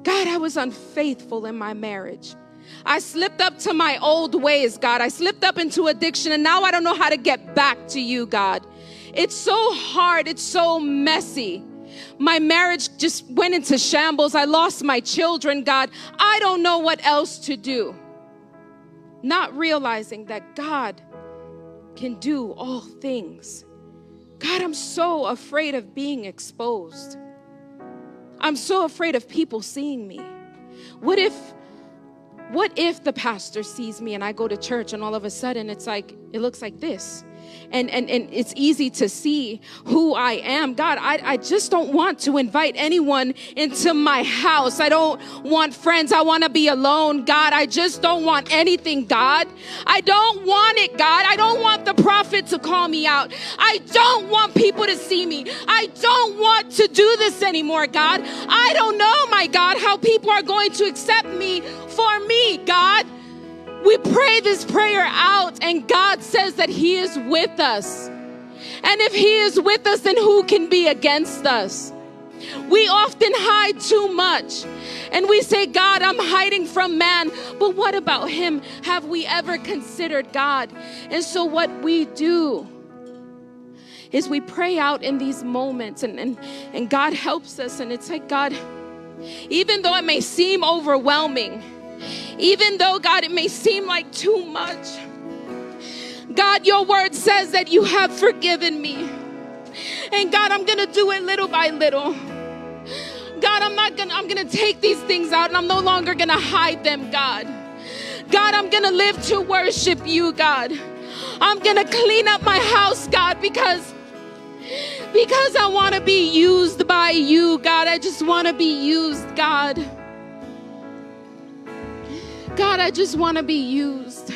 God, I was unfaithful in my marriage. I slipped up to my old ways, God. I slipped up into addiction, and now I don't know how to get back to you, God. It's so hard. It's so messy. My marriage just went into shambles. I lost my children, God. I don't know what else to do. Not realizing that God can do all things. God, I'm so afraid of being exposed. I'm so afraid of people seeing me. What if the pastor sees me and I go to church and all of a sudden it looks like this? And it's easy to see who I am. God, I just don't want to invite anyone into my house. I don't want friends. I want to be alone. God, I just don't want anything, God. I don't want it, God. I don't want the prophet to call me out. I don't want people to see me. I don't want to do this anymore, God. I don't know, my God, how people are going to accept me for me, God. We pray this prayer out, and God says that He is with us. And if He is with us, then who can be against us? We often hide too much. And we say, God, I'm hiding from man. But what about Him? Have we ever considered God? And so what we do is we pray out in these moments, and God helps us. And it's like, God, even though it may seem overwhelming, even though, God, it may seem like too much, God, your word says that you have forgiven me. And God, I'm going to do it little by little. God, I'm going to take these things out, and I'm no longer going to hide them, God. God, I'm going to live to worship you, God. I'm going to clean up my house, God, because I want to be used by you, God. I just want to be used, God. God, I just want to be used.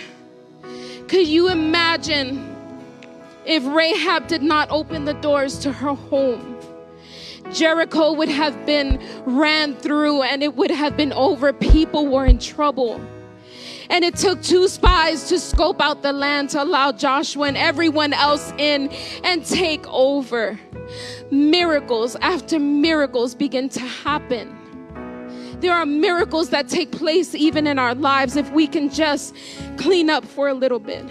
Could you imagine if Rahab did not open the doors to her home? Jericho would have been ran through, and it would have been over. People were in trouble. And it took 2 spies to scope out the land to allow Joshua and everyone else in and take over. Miracles after miracles begin to happen. There are miracles that take place even in our lives if we can just clean up for a little bit.